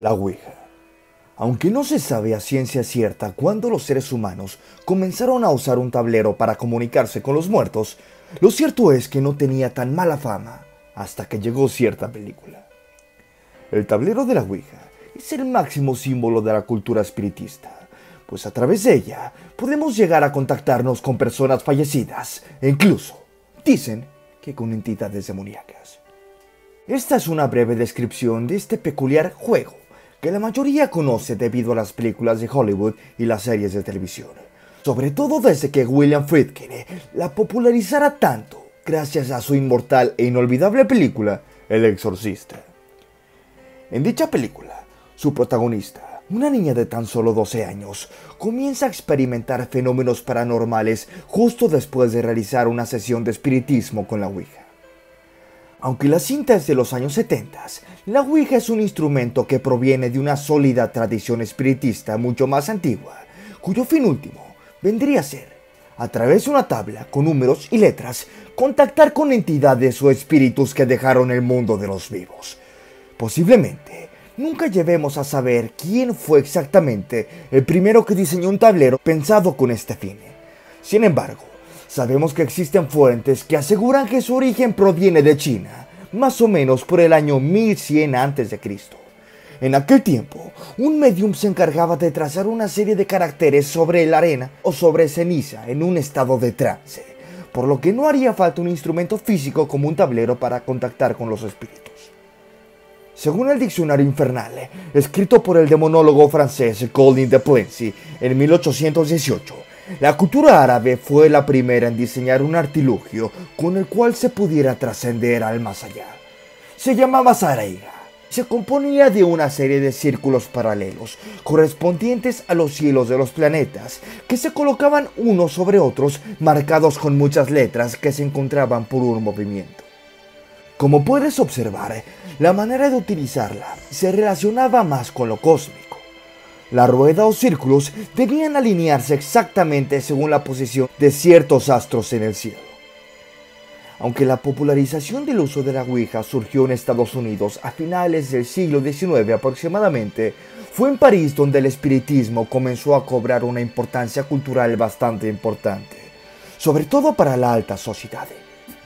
La Ouija. Aunque no se sabe a ciencia cierta cuándo los seres humanos comenzaron a usar un tablero para comunicarse con los muertos, lo cierto es que no tenía tan mala fama hasta que llegó cierta película. El tablero de la Ouija es el máximo símbolo de la cultura espiritista, pues a través de ella podemos llegar a contactarnos con personas fallecidas e incluso, dicen, que con entidades demoníacas. Esta es una breve descripción de este peculiar juego que la mayoría conoce debido a las películas de Hollywood y las series de televisión, sobre todo desde que William Friedkin la popularizara tanto gracias a su inmortal e inolvidable película El Exorcista. En dicha película, su protagonista, una niña de tan solo 12 años, comienza a experimentar fenómenos paranormales justo después de realizar una sesión de espiritismo con la Ouija. Aunque la cinta es de los años 70, la Ouija es un instrumento que proviene de una sólida tradición espiritista mucho más antigua, cuyo fin último vendría a ser, a través de una tabla con números y letras, contactar con entidades o espíritus que dejaron el mundo de los vivos. Posiblemente, nunca lleguemos a saber quién fue exactamente el primero que diseñó un tablero pensado con este fin. Sin embargo, sabemos que existen fuentes que aseguran que su origen proviene de China, más o menos por el año 1100 a.C. En aquel tiempo, un medium se encargaba de trazar una serie de caracteres sobre la arena o sobre ceniza en un estado de trance, por lo que no haría falta un instrumento físico como un tablero para contactar con los espíritus. Según el Diccionario Infernal, escrito por el demonólogo francés Colin de Plency en 1818, la cultura árabe fue la primera en diseñar un artilugio con el cual se pudiera trascender al más allá. Se llamaba Saraiga. Se componía de una serie de círculos paralelos, correspondientes a los cielos de los planetas, que se colocaban unos sobre otros, marcados con muchas letras que se encontraban por un movimiento. Como puedes observar, la manera de utilizarla se relacionaba más con lo cósmico. La rueda o círculos debían alinearse exactamente según la posición de ciertos astros en el cielo. Aunque la popularización del uso de la Ouija surgió en Estados Unidos a finales del siglo XIX aproximadamente, fue en París donde el espiritismo comenzó a cobrar una importancia cultural bastante importante, sobre todo para la alta sociedad.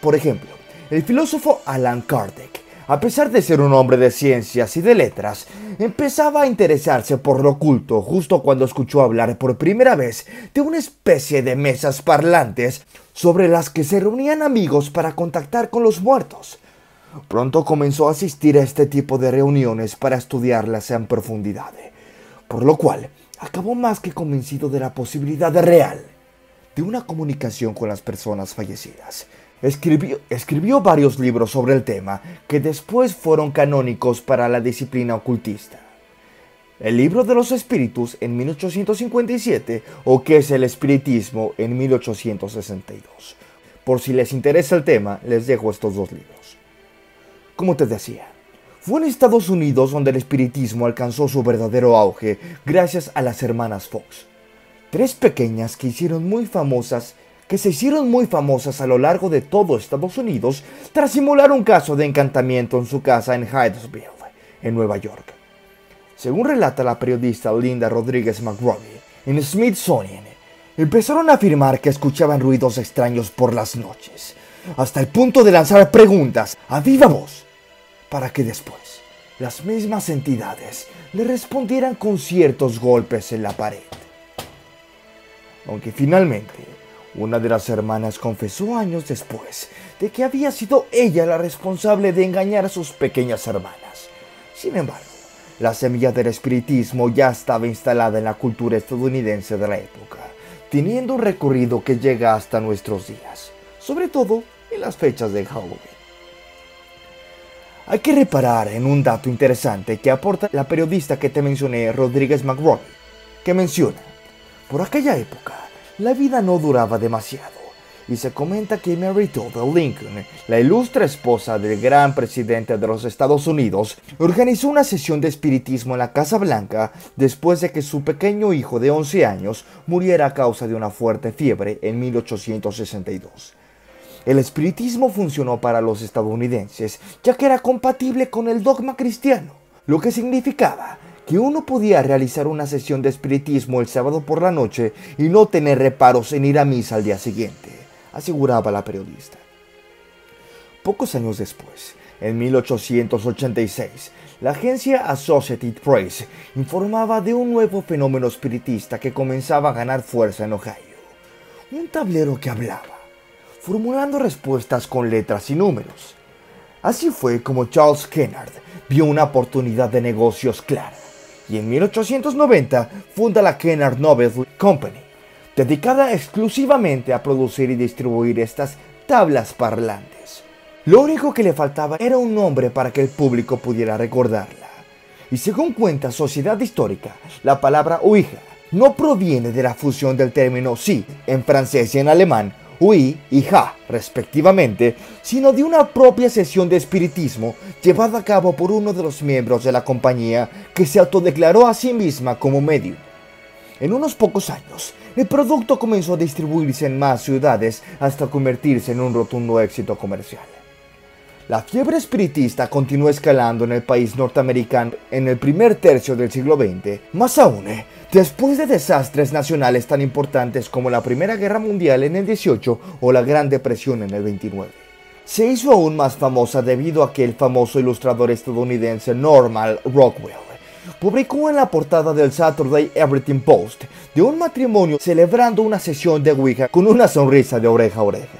Por ejemplo, el filósofo Allan Kardec, a pesar de ser un hombre de ciencias y de letras, empezaba a interesarse por lo oculto justo cuando escuchó hablar por primera vez de una especie de mesas parlantes sobre las que se reunían amigos para contactar con los muertos. Pronto comenzó a asistir a este tipo de reuniones para estudiarlas en profundidad, por lo cual acabó más que convencido de la posibilidad real de una comunicación con las personas fallecidas. Escribió varios libros sobre el tema que después fueron canónicos para la disciplina ocultista. El libro de los espíritus en 1857 o ¿Qué es el espiritismo? En 1862. Por si les interesa el tema, les dejo estos dos libros. Como te decía, fue en Estados Unidos donde el espiritismo alcanzó su verdadero auge gracias a las hermanas Fox, tres pequeñas que se hicieron muy famosas a lo largo de todo Estados Unidos tras simular un caso de encantamiento en su casa en Hydesville, en Nueva York. Según relata la periodista Linda Rodríguez McRory en Smithsonian, empezaron a afirmar que escuchaban ruidos extraños por las noches, hasta el punto de lanzar preguntas a viva voz, para que después las mismas entidades le respondieran con ciertos golpes en la pared. Aunque finalmente, una de las hermanas confesó años después de que había sido ella la responsable de engañar a sus pequeñas hermanas. Sin embargo, la semilla del espiritismo ya estaba instalada en la cultura estadounidense de la época, teniendo un recorrido que llega hasta nuestros días, sobre todo en las fechas de Halloween. Hay que reparar en un dato interesante que aporta la periodista que te mencioné, Rodríguez McRory, que menciona: por aquella época, la vida no duraba demasiado, y se comenta que Mary Todd Lincoln, la ilustre esposa del gran presidente de los Estados Unidos, organizó una sesión de espiritismo en la Casa Blanca después de que su pequeño hijo de 11 años muriera a causa de una fuerte fiebre en 1862. El espiritismo funcionó para los estadounidenses, ya que era compatible con el dogma cristiano, lo que significaba que uno podía realizar una sesión de espiritismo el sábado por la noche y no tener reparos en ir a misa al día siguiente, aseguraba la periodista. Pocos años después, en 1886, la agencia Associated Press informaba de un nuevo fenómeno espiritista que comenzaba a ganar fuerza en Ohio. Un tablero que hablaba, formulando respuestas con letras y números. Así fue como Charles Kennard vio una oportunidad de negocios clara, y en 1890 funda la Kennard Novel Company, dedicada exclusivamente a producir y distribuir estas tablas parlantes. Lo único que le faltaba era un nombre para que el público pudiera recordarla. Y según cuenta Sociedad Histórica, la palabra Ouija no proviene de la fusión del término sí en francés y en alemán, oui y ja, respectivamente, sino de una propia sesión de espiritismo llevada a cabo por uno de los miembros de la compañía que se autodeclaró a sí misma como medium. En unos pocos años, el producto comenzó a distribuirse en más ciudades hasta convertirse en un rotundo éxito comercial. La fiebre espiritista continuó escalando en el país norteamericano en el primer tercio del siglo XX, más aún, después de desastres nacionales tan importantes como la Primera Guerra Mundial en el 18 o la Gran Depresión en el 29. Se hizo aún más famosa debido a que el famoso ilustrador estadounidense Norman Rockwell publicó en la portada del Saturday Everything Post de un matrimonio celebrando una sesión de Ouija con una sonrisa de oreja a oreja.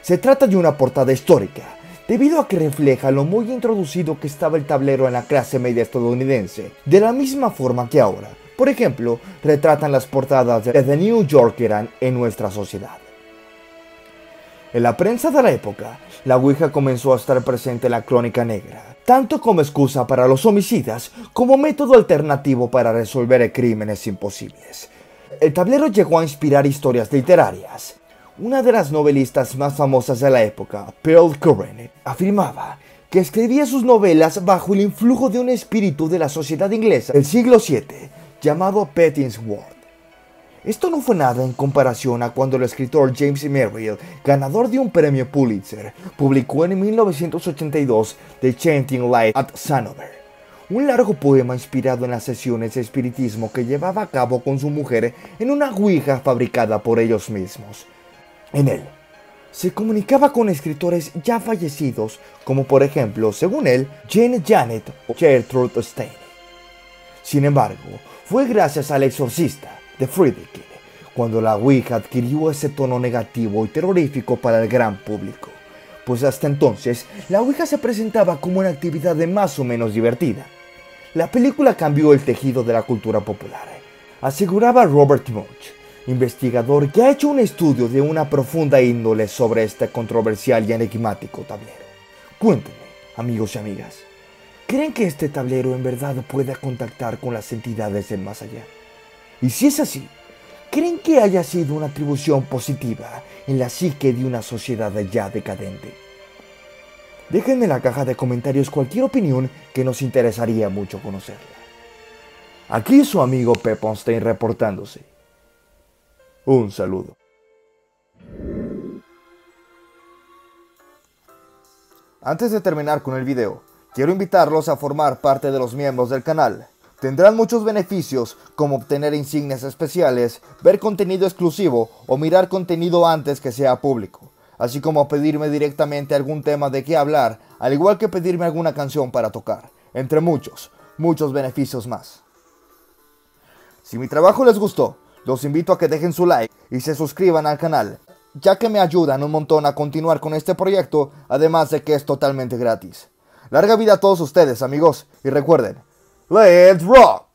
Se trata de una portada histórica, debido a que refleja lo muy introducido que estaba el tablero en la clase media estadounidense, de la misma forma que ahora, por ejemplo, retratan las portadas de The New Yorker en nuestra sociedad. En la prensa de la época, la Ouija comenzó a estar presente en la crónica negra, tanto como excusa para los homicidas como método alternativo para resolver crímenes imposibles. El tablero llegó a inspirar historias literarias. Una de las novelistas más famosas de la época, Pearl Curran, afirmaba que escribía sus novelas bajo el influjo de un espíritu de la sociedad inglesa del siglo VII, llamado Pettinsworth. Esto no fue nada en comparación a cuando el escritor James Merrill, ganador de un premio Pulitzer, publicó en 1982 The Chanting Light at Hanover, un largo poema inspirado en las sesiones de espiritismo que llevaba a cabo con su mujer en una ouija fabricada por ellos mismos. En él, se comunicaba con escritores ya fallecidos, como por ejemplo, según él, Jane Janet o Gertrude Stein. Sin embargo, fue gracias al Exorcista de Friedkin cuando la Ouija adquirió ese tono negativo y terrorífico para el gran público, pues hasta entonces la Ouija se presentaba como una actividad de más o menos divertida. La película cambió el tejido de la cultura popular, aseguraba Robert Munch, investigador que ha hecho un estudio de una profunda índole sobre este controversial y enigmático tablero. Cuéntenme, amigos y amigas, ¿creen que este tablero en verdad pueda contactar con las entidades del más allá? Y si es así, ¿creen que haya sido una atribución positiva en la psique de una sociedad ya decadente? Déjenme en la caja de comentarios cualquier opinión que nos interesaría mucho conocerla. Aquí su amigo Pepponstein reportándose. Un saludo. Antes de terminar con el video, quiero invitarlos a formar parte de los miembros del canal. Tendrán muchos beneficios como obtener insignias especiales, ver contenido exclusivo o mirar contenido antes que sea público, así como pedirme directamente algún tema de qué hablar, al igual que pedirme alguna canción para tocar, entre muchos beneficios más. Si mi trabajo les gustó, los invito a que dejen su like y se suscriban al canal, ya que me ayudan un montón a continuar con este proyecto, además de que es totalmente gratis. Larga vida a todos ustedes, amigos, y recuerden, ¡Let's rock!